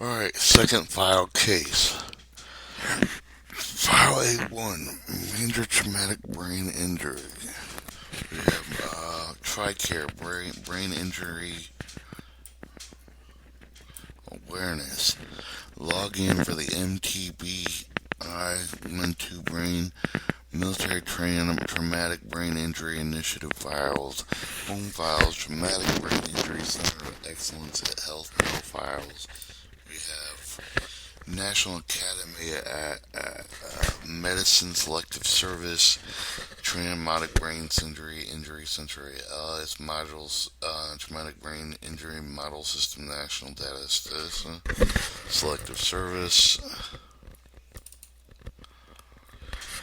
Alright, second file case. File A1, major traumatic brain injury. We have TRICARE, brain injury awareness. Log in for the MTBI-12 brain military traumatic brain injury initiative files. Home files, traumatic brain injury center of excellence at health files. We have National Academy at Medicine Selective Service, Traumatic Brain Injury Center, LS Modules, Traumatic Brain Injury Model System, National Data Selective Service.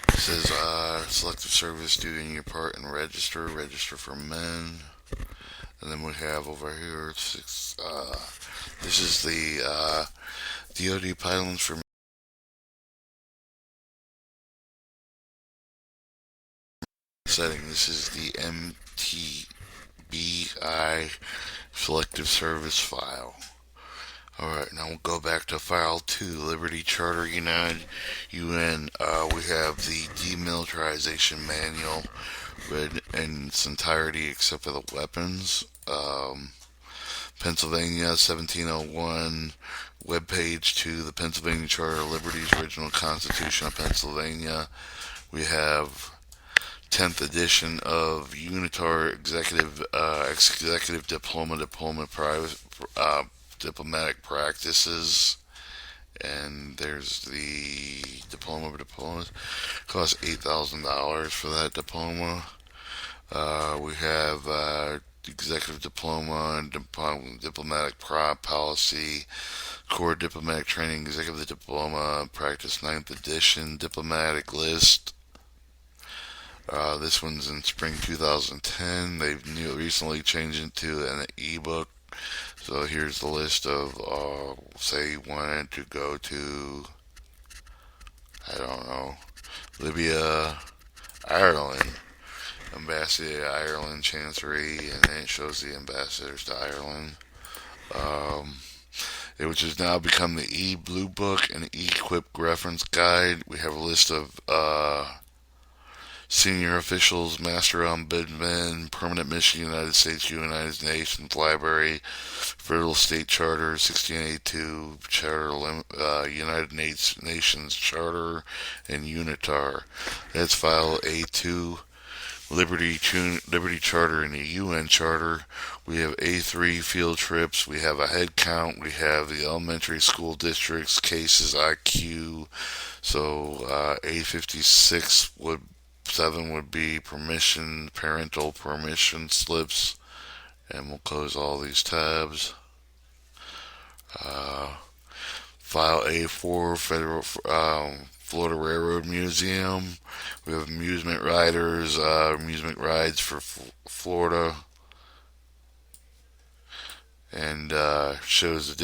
It says Selective Service, do in your part and register for men. And then we have over here, this is the DoD pylons for setting. This is the MTBI Selective Service file. Alright, now we'll go back to file 2, Liberty Charter United UN. We have the demilitarization manual read in its entirety except for the weapons. Pennsylvania 1701, webpage 2, the Pennsylvania Charter of Liberties, original Constitution of Pennsylvania. We have 10th edition of UNITAR Executive Diplomatic Practices. And there's the diploma of diplomas. Costs $8,000 for that diploma. We have executive diploma and diplomatic policy, core diplomatic training, executive diploma practice 9th edition, diplomatic list. This one's in spring 2010. They've recently changed it to an ebook. So here's the list of, say you wanted to go to, I don't know, Libya, Ireland, Embassy of Ireland, Chancery, and then it shows the ambassadors to Ireland. Which has now become the e-blue book and e-quip reference guide. We have a list of senior officials, Master Ombudsman, Permanent Mission, United States, United Nations Library, Federal State Charter, 1682, Charter, United Nations Charter, and UNITAR. That's file A2. Liberty Charter and the UN Charter. We have A3 field trips. We have a head count. We have the elementary school districts, cases, IQ. So A56 would 7 would be parental permission slips, and we'll close all these tabs. File A4, Federal Florida Railroad Museum. We have amusement riders, amusement rides for Florida, and shows the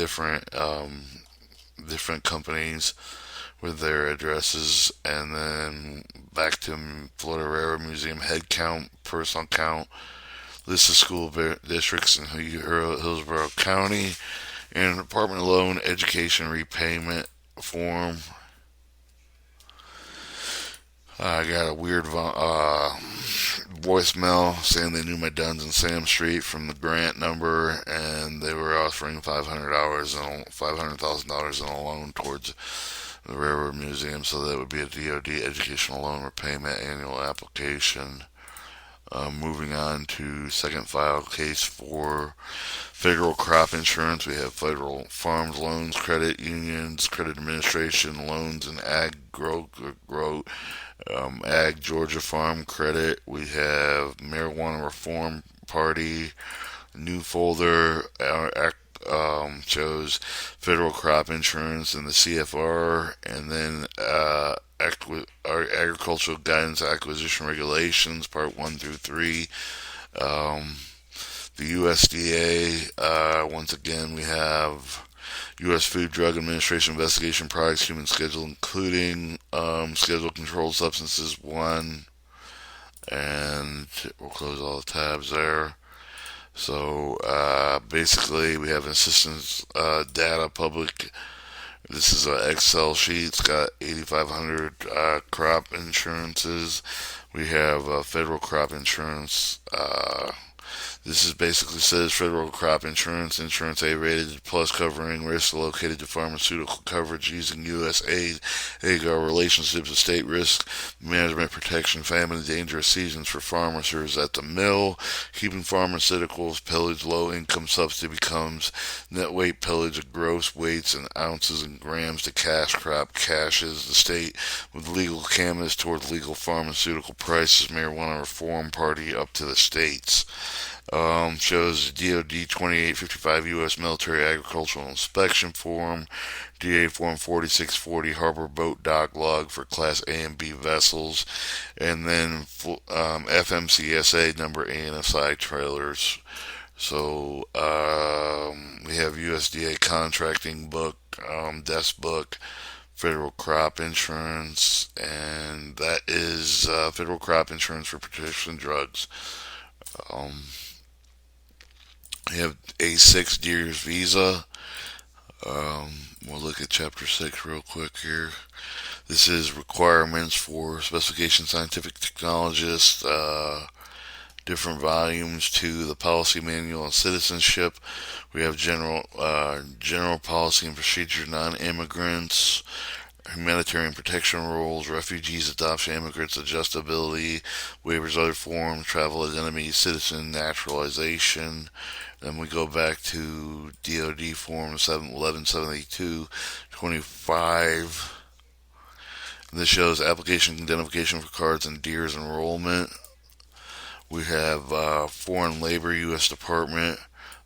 different companies with their addresses. And then back to Florida Railroad Museum, head count, personal count, list of school districts in Hillsborough County, and apartment loan education repayment form. I got a weird voicemail saying they knew my Duns and Sam Street from the grant number, and they were offering $500,000 in a loan towards the Railroad Museum, so that would be a DoD educational loan repayment annual application. Moving on to second file case for federal crop insurance. We have federal farms loans, credit unions, credit administration loans, and ag ag Georgia farm credit. We have marijuana reform party, new folder. Shows federal crop insurance and the CFR, and then our agricultural guidance acquisition regulations, part 1 through 3. The USDA, once again, we have U.S. Food Drug Administration investigation products, human schedule, including schedule controlled substances 1, and we'll close all the tabs there. So basically, we have assistance data public. This is an Excel sheet. It's got 8,500 crop insurances. We have federal crop insurance. This is basically says federal crop insurance, insurance A rated plus covering risks located to pharmaceutical coverage using USAID, AGAR relationships with state risk management protection, famine, dangerous seasons for farmers at the mill, keeping pharmaceuticals pillage low income subsidy becomes net weight pillage of gross weights in ounces and grams to cash crop cashes the state with legal cannabis towards legal pharmaceutical prices, marijuana reform party up to the states. Shows DOD 2855 U.S. Military Agricultural Inspection Form, DA Form 4640 Harbor Boat Dock Log for Class A and B vessels, and then FMCSA number ANSI trailers. So we have USDA contracting book, desk book, federal crop insurance, and that is federal crop insurance for prescription drugs. Um, we have A6 Deer's Visa. We'll look at Chapter 6 real quick here. This is requirements for specification scientific technologists, different volumes to the policy manual on citizenship. We have general policy and procedure, non-immigrants, humanitarian protection rules, refugees, adoption, immigrants, adjustability, waivers, other forms, travel identity, citizen naturalization. Then we go back to DOD Form 1172 25. This shows application identification for cards and deers enrollment. We have foreign labor, U.S. Department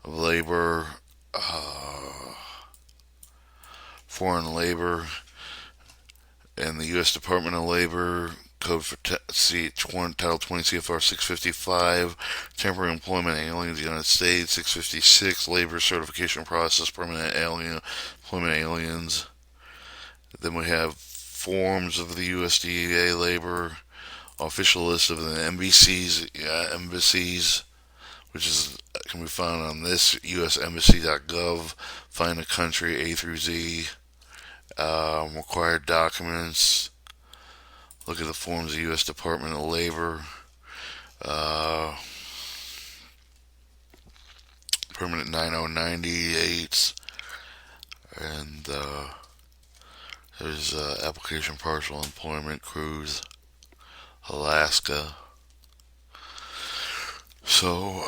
of Labor, foreign labor, and the U.S. Department of Labor code for Title 20 CFR 655, temporary employment aliens, United States 656, labor certification process, permanent alien employment aliens. Then we have forms of the USDA labor, official list of the embassies, which can be found on this usembassy.gov. Find a country A through Z. Required documents. Look at the forms of the U.S. Department of Labor. Permanent 9098s. And there's application partial employment cruise, Alaska. So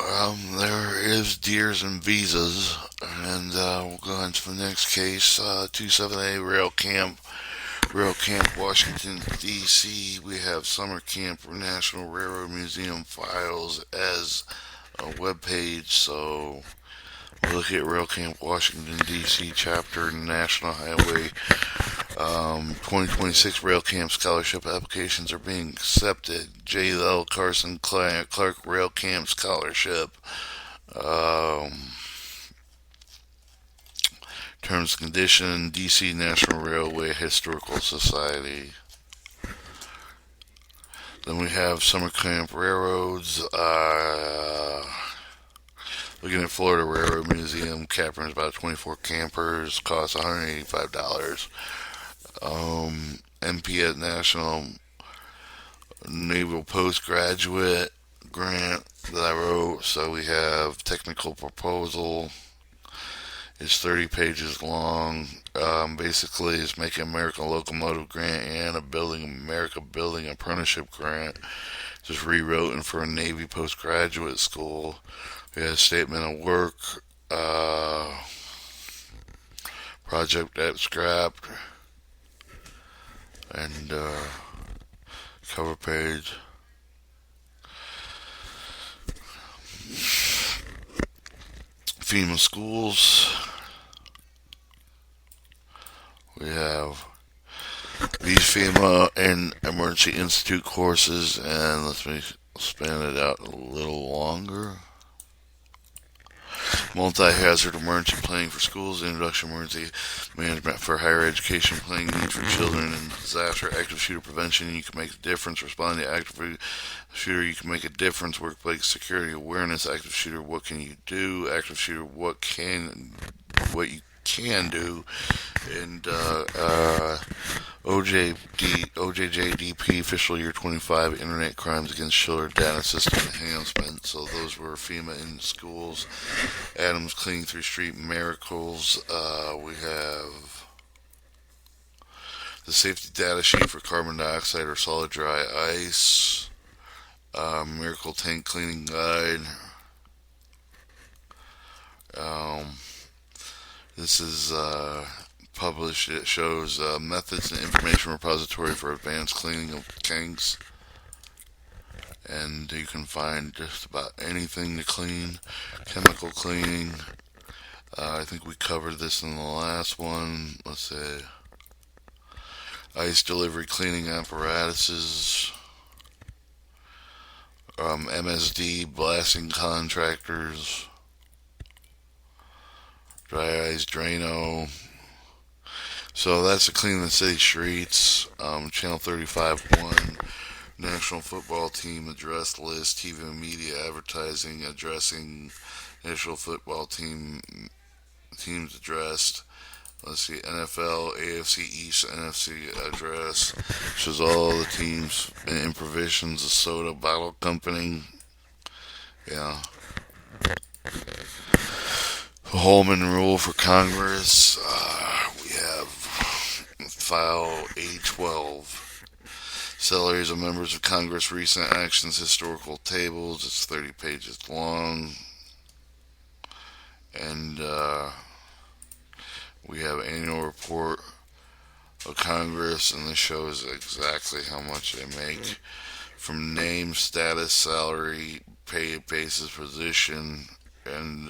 there is deers and visas, and we'll go on to the next case. 27A Rail Camp, Washington D.C. We have Summer Camp National Railroad Museum files as a webpage. So we'll look at Rail Camp Washington D.C. Chapter National Highway. 2026 Rail Camp Scholarship applications are being accepted. J. L. Carson Clark Rail Camp Scholarship. Terms and condition, DC National Railway Historical Society. Then we have Summer Camp Railroads. Looking at Florida Railroad Museum, campers about 24 campers, cost $185. MP at National Naval Postgraduate Grant that I wrote. So we have technical proposal. It's 30 pages long. Basically, it's making American Locomotive Grant and a Building America Building Apprenticeship Grant. Just rewritten for a Navy postgraduate school. We had a statement of work, project abstract, and cover page. FEMA schools. We have these FEMA and Emergency Institute courses, and let me span it out a little longer. Multi-hazard emergency planning for schools, introduction emergency management for higher education, planning needs for children, and disaster, active shooter prevention. You can make a difference. Responding to active shooter, you can make a difference. Workplace security awareness, active shooter, what can you do? Active shooter, what you can do, and OJJDP fiscal year 25 Internet Crimes Against Children Data System Enhancement. So those were FEMA in schools. Adams Cleaning Through Street Miracles. We have the safety data sheet for carbon dioxide or solid dry ice. Miracle Tank Cleaning Guide. Um, this is published. It shows methods and information repository for advanced cleaning of tanks. And you can find just about anything to clean. Chemical cleaning. I think we covered this in the last one. Let's say ice delivery cleaning apparatuses. MSD blasting contractors. Dry ice Drano. So that's to clean the city streets. Channel 35.1. National Football Team address list. TV and media advertising addressing National Football teams addressed. Let's see, NFL, AFC East, NFC address. Shows all the teams in provisions, the soda bottle company. Yeah. The Holman rule for Congress. We have file A12. Salaries of members of Congress, recent actions, historical tables. It's 30 pages long. And we have annual report of Congress, and this shows exactly how much they make from name, status, salary, pay basis, position, and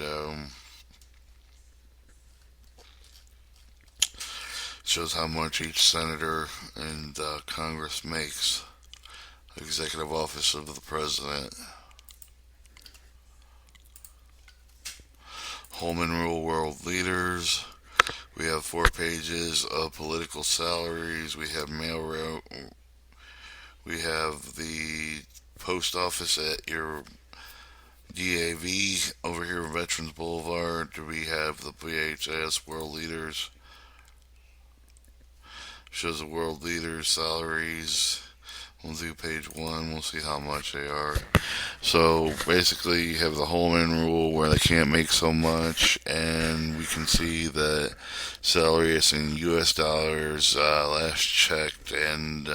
shows how much each senator and Congress makes. Executive Office of the President. Holman Rule World Leaders. We have 4 pages of political salaries. We have mail route. We have the post office at your DAV over here on Veterans Boulevard. We have the VHS World Leaders. Shows the world leaders' salaries. We'll do page 1. We'll see how much they are. So basically, you have the Holman rule where they can't make so much, and we can see that salary is in U.S. dollars last checked, and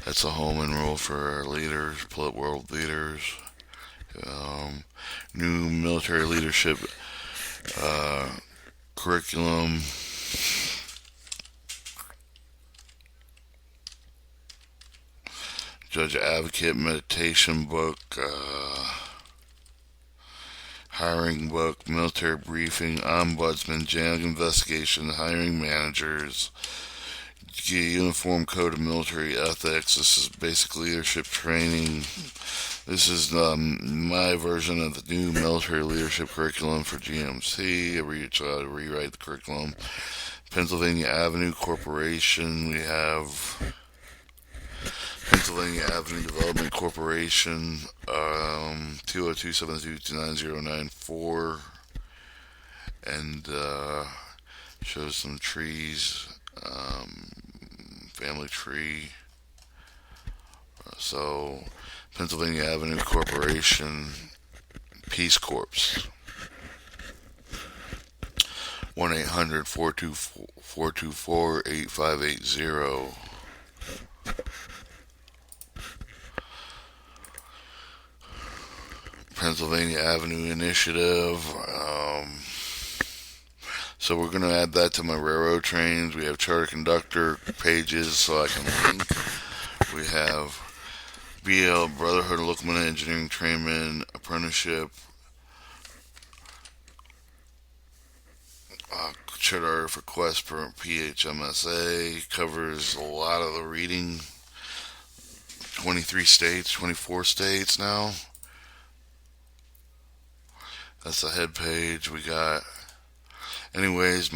that's a Holman rule for our leaders, world leaders. New military leadership curriculum. Judge Advocate meditation book, hiring book, military briefing, ombudsman, jail investigation, hiring managers, uniform code of military ethics. This is basic leadership training. This is my version of the new military leadership curriculum for GMC. I rewrite the curriculum. Pennsylvania Avenue Corporation. We have Pennsylvania Avenue Development Corporation, 202-722-9094, and shows some trees, family tree. So, Pennsylvania Avenue Corporation, Peace Corps, 1-800-424-8580. Pennsylvania Avenue Initiative. So we're going to add that to my railroad trains. We have charter conductor pages so I can link. We have BL Brotherhood of Locomotive Engineering Trainman Apprenticeship. Charter for Quest for PHMSA covers a lot of the reading. 23 states, 24 states now. That's the head page. We got. Anyways,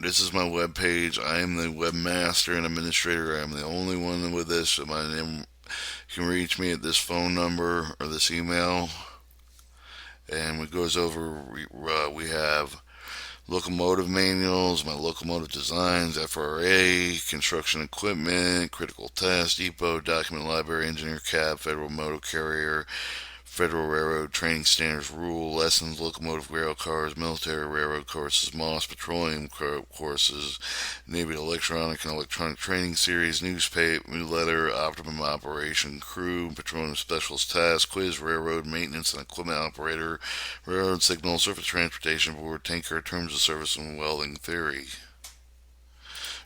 this is my web page. I am the webmaster and administrator. I am the only one with this. So my name, you can reach me at this phone number or this email. And it goes over. We have locomotive manuals, my locomotive designs, FRA, construction equipment, critical test, depot, document library, engineer cab, federal motor carrier, Federal Railroad Training Standards rule, lessons, locomotive rail cars, military railroad courses, Moss petroleum courses, Navy electronic and electronic training series, newsletter, optimum operation crew, petroleum specialist task, quiz, railroad maintenance and equipment operator, railroad signal, surface transportation board, tanker terms of service and welding theory.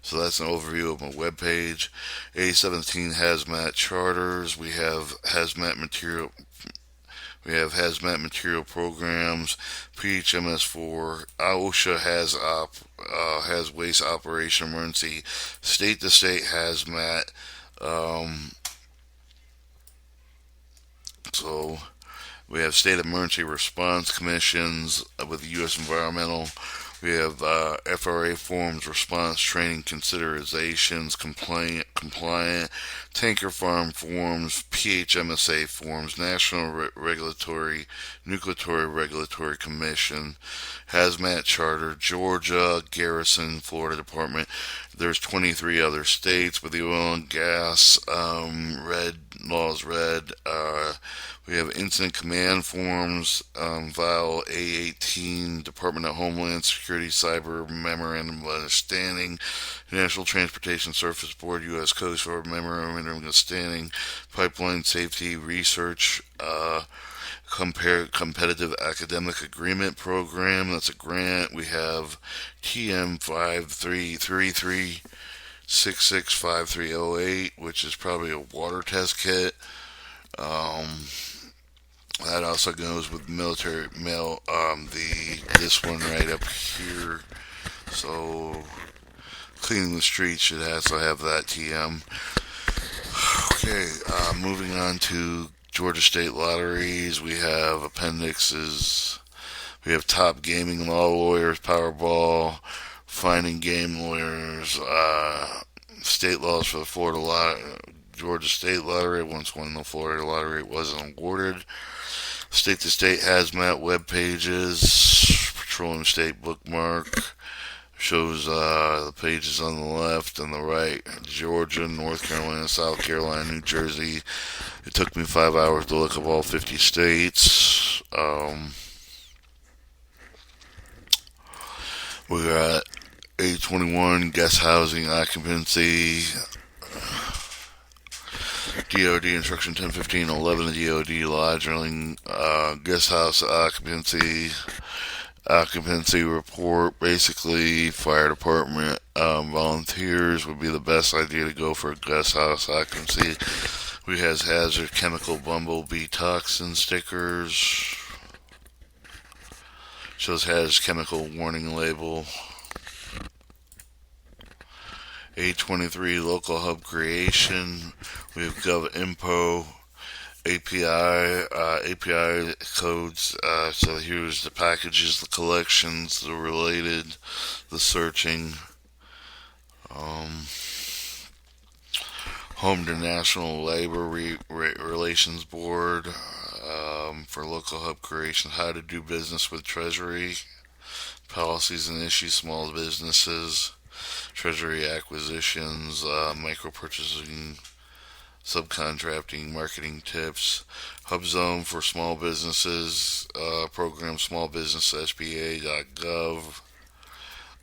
So that's an overview of my webpage. A17 hazmat charters. We have hazmat material programs, PHMS4. OSHA has waste operation emergency, state to state hazmat. Um, so we have state emergency response commissions with the U.S. Environmental. We have FRA forms, response training considerations, compliant, tanker farm forms, PHMSA forms, National Nuclear Regulatory Commission, Hazmat Charter, Georgia, Garrison, Florida Department. There's 23 other states with the oil and gas, red laws, red. We have incident command forms, file A18, Department of Homeland Security Cyber Memorandum of Understanding, National Transportation Surface Board, U.S. Coast Guard Memorandum of Understanding, Pipeline Safety Research, Competitive Academic Agreement Program. That's a grant. We have TM 5333 665308, which is probably a water test kit. That also goes with military mail. This one right up here. So cleaning the streets should also have that TM. Okay, moving on to Georgia State Lotteries. We have appendixes. We have top gaming law lawyers, Powerball, finding game lawyers, state laws for the Georgia State Lottery. Once won the Florida Lottery, it wasn't awarded. State to state hazmat web pages, petroleum state bookmark. Shows the pages on the left and the right. Georgia, North Carolina, South Carolina, New Jersey. It took me 5 hours to look up all 50 states. We got A21 guest housing occupancy. DOD instruction 101511, the DOD lodging guest house occupancy report. Basically, fire department volunteers would be the best idea to go for a guest house occupancy. We have hazard chemical bumblebee toxin stickers. Shows hazard chemical warning label. A23 local hub creation. We have GovInfo API codes. So here's the packages, the collections, the related, the searching. Home to National Labor Relations Board for local hub creation. How to do business with Treasury. Policies and issues, small businesses. Treasury acquisitions, micro purchasing, subcontracting, marketing tips, Hub Zone for small businesses, program small business SBA.gov,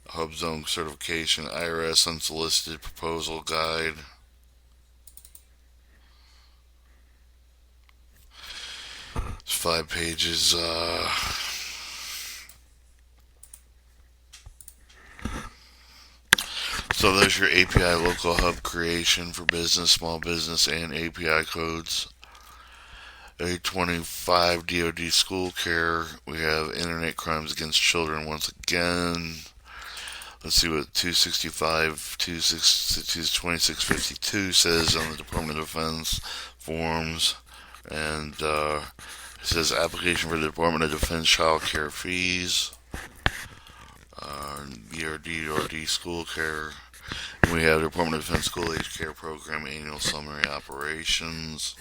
Hub Zone certification, IRS unsolicited proposal guide. It's 5 pages. So there's your API local hub creation for business, small business, and API codes. A25 DoD school care. We have internet crimes against children once again. Let's see what 2652 says on the Department of Defense forms. And It says application for the Department of Defense child care fees, BRD school care. And we have the Department of Defense School Age Care Program annual summary operations.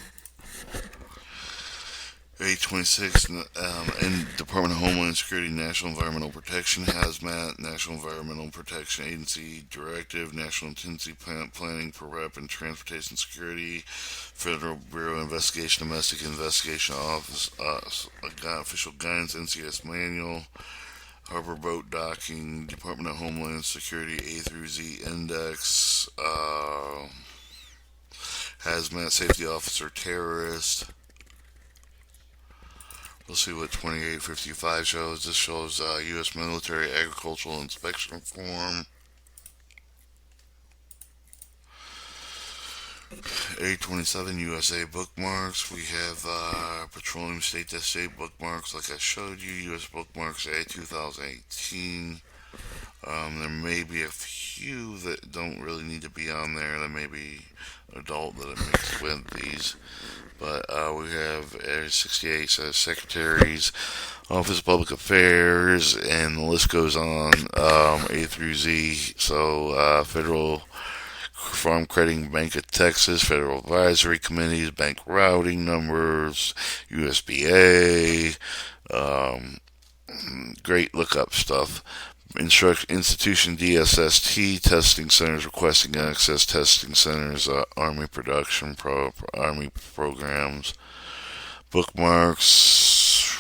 A26 and Department of Homeland Security, National Environmental Protection, Hazmat, National Environmental Protection Agency Directive, National Intensity Planning for Rep and Transportation Security, Federal Bureau of Investigation, Domestic Investigation Office, Official Guidance, NCS Manual, Harbor Boat Docking, Department of Homeland Security A through Z Index, Hazmat Safety Officer Terrorist. We'll see what 2855 shows. This shows U.S. Military Agricultural Inspection Form. A27 USA bookmarks. We have petroleum state to state bookmarks, like I showed you. U.S. bookmarks A 2018. There may be a few that don't really need to be on there. There may be adult that are mixed with these. But we have 68 secretaries, Office of Public Affairs, and the list goes on, A through Z. So, Federal Farm Credit Bank of Texas, Federal Advisory Committees, bank routing numbers, USBA, great lookup stuff. Institution DSST testing centers requesting access testing centers, Army production Army programs, bookmarks,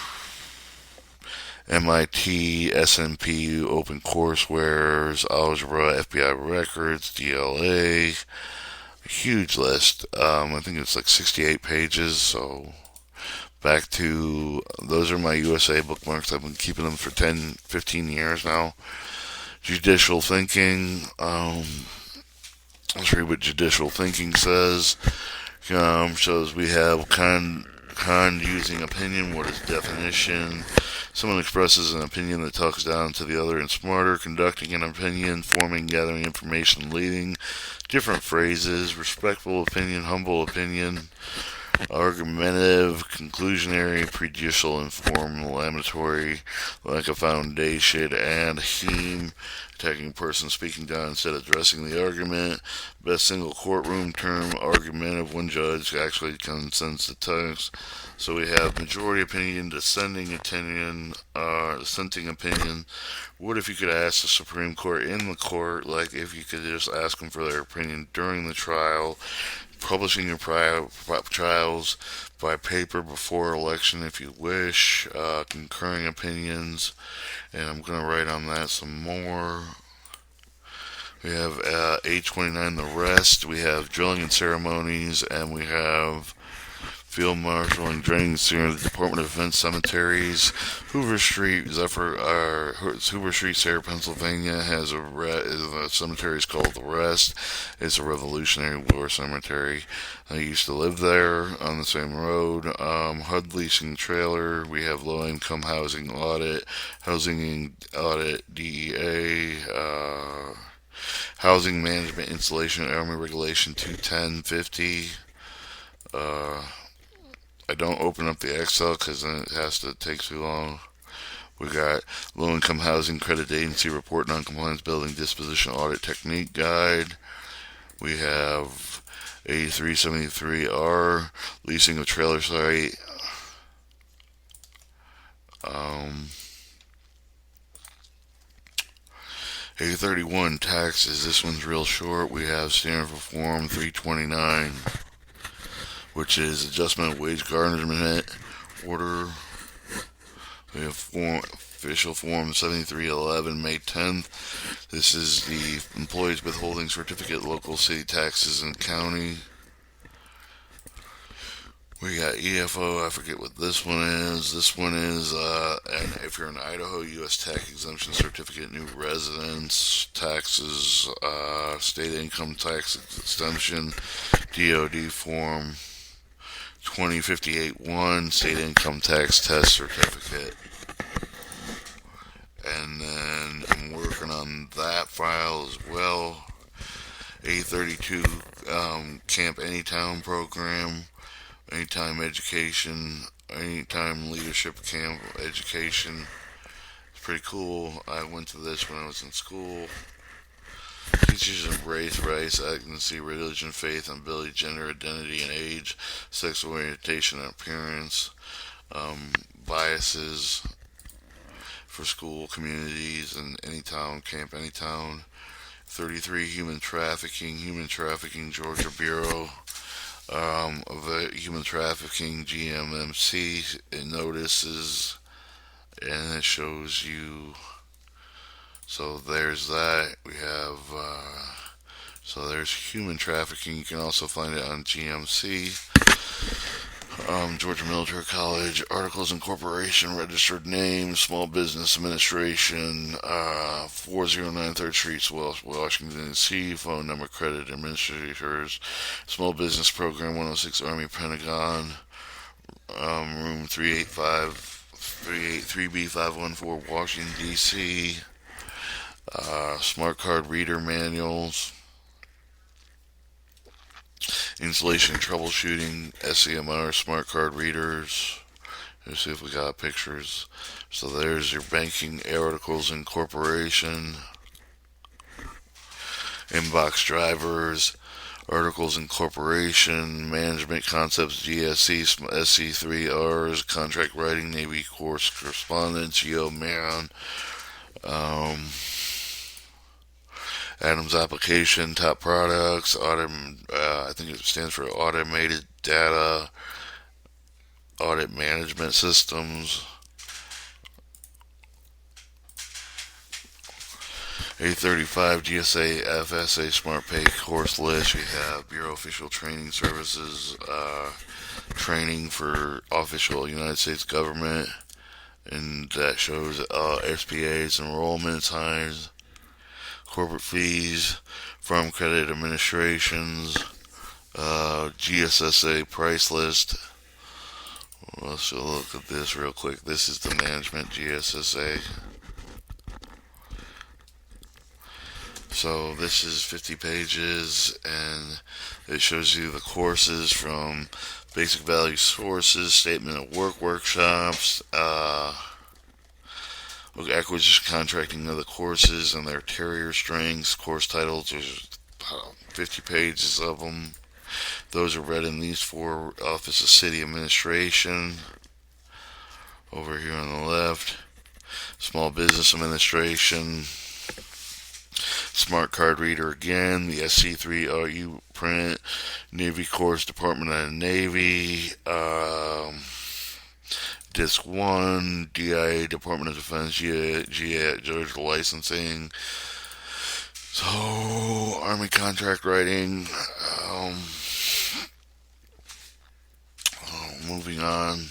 MIT, SNP, open coursewares, algebra, FBI records, DLA, huge list. I think it's like 68 pages. So back to those are my USA bookmarks. I've been keeping them for 10, 15 years now. Judicial thinking. Let's read what judicial thinking says. Shows we have con using opinion. What is definition? Someone expresses an opinion that talks down to the other and smarter. Conducting an opinion, forming, gathering information, leading. Different phrases. Respectful opinion, humble opinion. Argumentative, conclusionary, prejudicial, informal, lamentatory, like a foundation, and heme, attacking a person speaking down instead of addressing the argument. Best single courtroom term, argumentative, one judge actually consents the text. So we have majority opinion, dissenting opinion, dissenting opinion. What if you could ask the Supreme Court in the court, like if you could just ask them for their opinion during the trial? Publishing your trials by paper before election if you wish, concurring opinions, and I'm going to write on that some more. We have A29, the rest. We have drilling and ceremonies, and we have field marshaling, draining the Department of Defense cemeteries. Hoover Street, Hoover Street, Sarah, Pennsylvania, has a cemetery is called the Rest. It's a Revolutionary War cemetery. I used to live there on the same road. HUD leasing trailer. We have low income housing audit, DEA. Housing management installation, Army Regulation 21050. I don't open up the Excel because then it takes too long. We got Low Income Housing Credit Agency Report Non-Compliance Building Disposition Audit Technique Guide. We have A373R Leasing of Trailer Site. A31 Taxes. This one's real short. We have Standard Form 329, which is Adjustment of Wage Garnishment Order. We have Official Form 7311, May 10th. This is the Employees Withholding Certificate, Local City Taxes and County. We got EFO, I forget what this one is. This one is, and if you're in Idaho, U.S. Tax Exemption Certificate, New Residence, Taxes, State Income Tax Exemption, DOD Form 2058-1, State Income Tax Test Certificate. And then I'm working on that file as well. A32 Camp Anytown Program, Anytime Education, Anytime Leadership Camp Education. It's pretty cool. I went to this when I was in school. Teaches them race, ethnicity, religion, faith, and ability, gender, identity, and age, sexual orientation and appearance, um, biases for school, communities, and any town, camp, any town. 33, human trafficking, Georgia Bureau of Human Trafficking, GMMC. It notices and it shows you. So there's that. We have. So there's human trafficking. You can also find it on GMC. Georgia Military College, Articles Incorporation, Registered Name, Small Business Administration, 409 3rd Street, Washington, D.C., phone number, credit administrators, Small Business Program, 106 Army Pentagon, room 385, 383B514, Washington, D.C., smart card reader manuals, installation and troubleshooting, SEMR smart card readers. Let's see if we got pictures. So there's your banking articles incorporation, inbox drivers, articles incorporation, management concepts, GSC, SC3Rs, contract writing, Navy course correspondence, Man, um, Adams application, top products, I think it stands for automated data, audit management systems, A35 GSA FSA Smart Pay course list. We have Bureau Official Training Services, training for official United States government, and that shows SPA's enrollment times, corporate fees, Farm Credit Administrations, GSSA price list. Let's look at this real quick. This is the management GSSA. So this is 50 pages, and it shows you the courses from basic value sources, statement of work workshops, acquisition contracting of the courses and their carrier strengths, course titles. There's 50 pages of them. Those are read in these four: Office of City Administration, over here on the left, Small Business Administration, Smart Card Reader again, the SC3RU print, Navy Course, Department of the Navy, Disc 1, DIA, Department of Defense, Georgia Licensing. So, Army Contract Writing. Moving on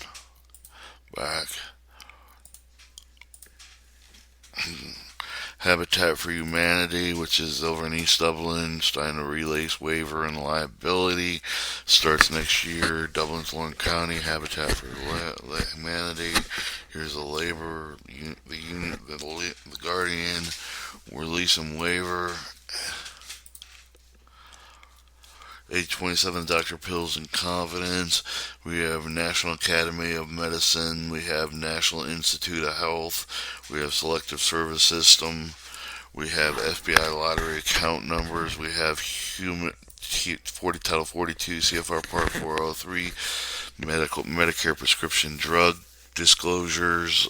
back. Habitat for Humanity, which is over in East Dublin, Steiner Relays Waiver and Liability, starts next year. Dublin's Lone County, Habitat for Humanity. Here's the labor, the Guardian, release and waiver. Age 27, Dr. Pills and Confidence. We have National Academy of Medicine. We have National Institute of Health. We have Selective Service System. We have FBI lottery account numbers. We have Title 42, CFR Part 403, Medicare prescription drug disclosures,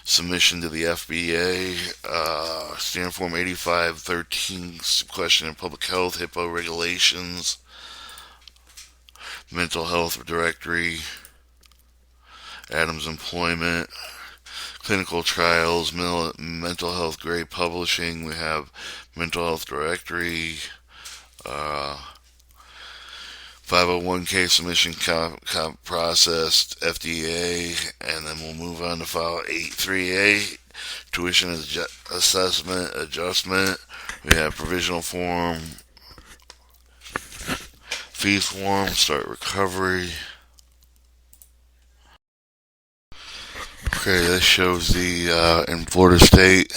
submission to the FBA, Standard Form 8513, question in public health, HIPAA regulations, mental health directory, Adams employment, clinical trials, mental health grade publishing. We have mental health directory, 501k submission processed, FDA, and then we'll move on to file 838, tuition assessment adjustment. We have provisional form, fee form, start recovery. Okay, this shows the in Florida State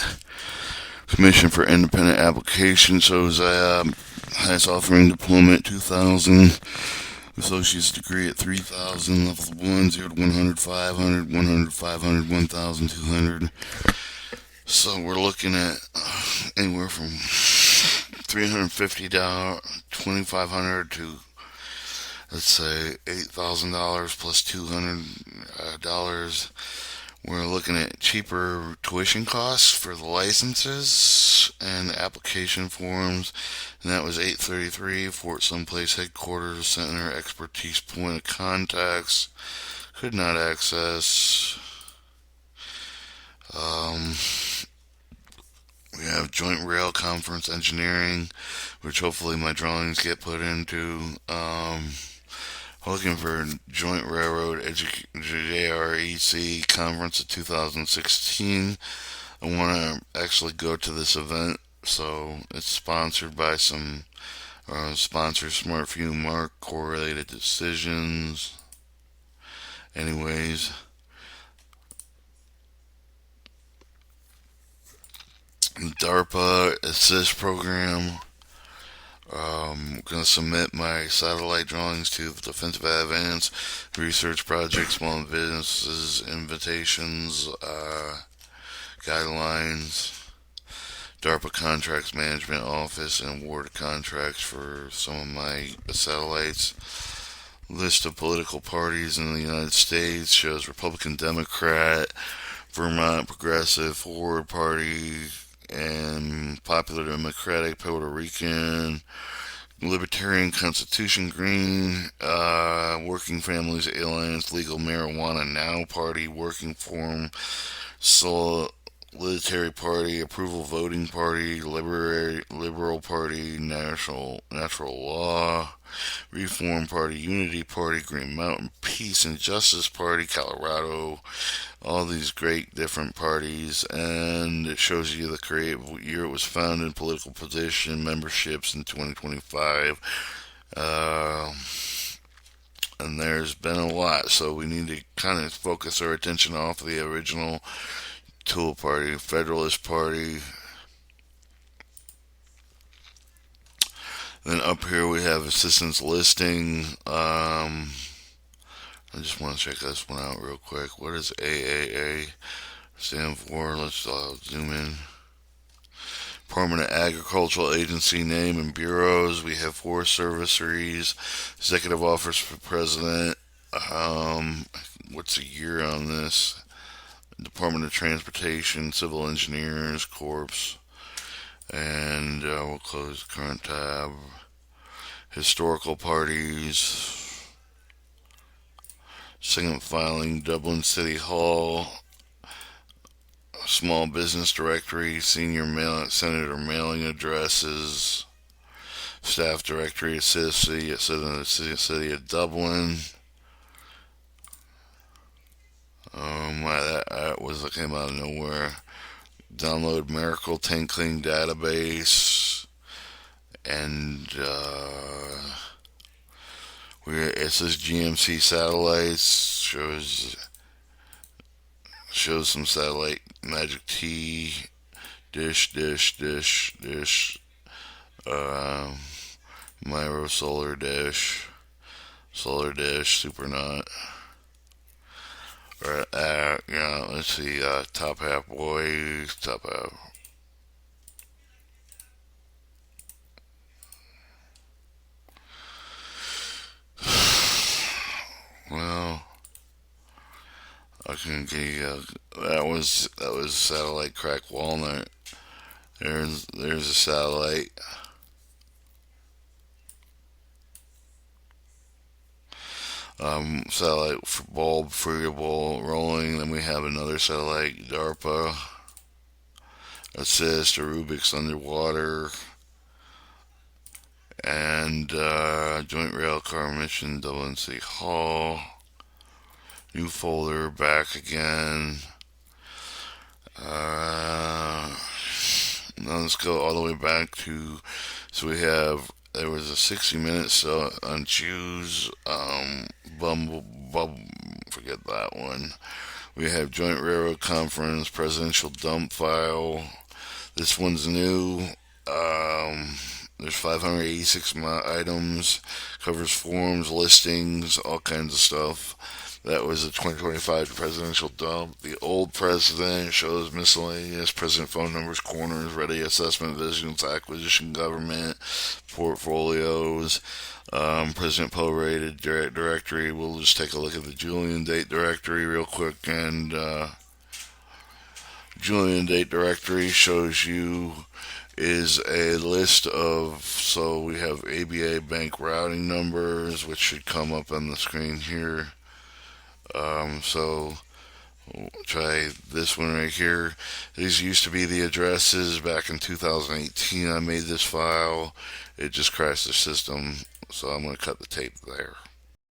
Commission for Independent Application. Shows highest offering deployment 2000. Associate's degree at 3,000, level 1, 0 to 100, 500, 100, 500, 1,200. So we're looking at anywhere from $350, 2,500 to, let's say, $8,000 plus $200. We're looking at cheaper tuition costs for the licenses and application forms, and that was 833 Fort Someplace Headquarters Center Expertise Point of Contacts. Could not access. Um, we have Joint Rail Conference Engineering, which hopefully my drawings get put into. Looking for Joint Railroad JREC Conference of 2016. I want to actually go to this event, so it's sponsored by some sponsor Smart Few Mark Correlated Decisions. Anyways, DARPA Assist Program. I'm going to submit my satellite drawings to the Defensive Advance Research Project, Small Businesses Invitations, Guidelines, DARPA Contracts Management Office, and award contracts for some of my satellites. List of political parties in the United States shows Republican, Democrat, Vermont Progressive, Forward Party, and Popular Democratic, Puerto Rican, Libertarian Constitution, Green, Working Families Alliance, Legal Marijuana Now Party, Working Forum, Solitary Party, Approval Voting Party, Liberal Party, Natural Law, Reform Party, Unity Party, Green Mountain Peace and Justice Party, Colorado, all these great different parties, and it shows you the creative year it was founded, political position, memberships in 2025. And there's been a lot, so we need to kind of focus our attention off the original Tool Party, Federalist Party. Then up here we have assistance listing. I just want to check this one out real quick. What does AAA stand for? Let's zoom in. Permanent Agricultural Agency name and bureaus. We have Forest Services, Executive Office for President. What's the year on this? Department of Transportation, Civil Engineers, Corps. And we'll close the current tab. Historical parties. Second filing, Dublin City Hall, Small Business Directory, Senator mailing addresses, Staff Directory, City of Dublin. That came out of nowhere. Download Miracle Tinkling database, and it says GMC satellites, shows some satellite Magic T, dish, Myro Solar Dish, Supernaut. Let's see, Top Hat Boys, Top Hat. Well, I can give you, that was satellite crack walnut. There's a satellite. Satellite for bulb variable rolling. Then we have another satellite, DARPA assist, Rubik's underwater, and Joint Rail Car Mission, Dublin City Hall. New folder, back again. Now let's go all the way back to. So we have. There was a 60 minutes on Choose. Forget that one. We have Joint Railroad Conference, Presidential Dump File. This one's new. There's 586 items, covers forms, listings, all kinds of stuff. That was a 2025 presidential dump. The old president shows miscellaneous president phone numbers, corners, ready assessment, visions, acquisition, government, portfolios, President Poe rated directory. We'll just take a look at the Julian date directory real quick. And Julian date directory shows you is a list of, so we have ABA bank routing numbers, which should come up on the screen here. So try this one right here. These used to be the addresses back in 2018. I made this file. It just crashed the system, so I'm going to cut the tape there.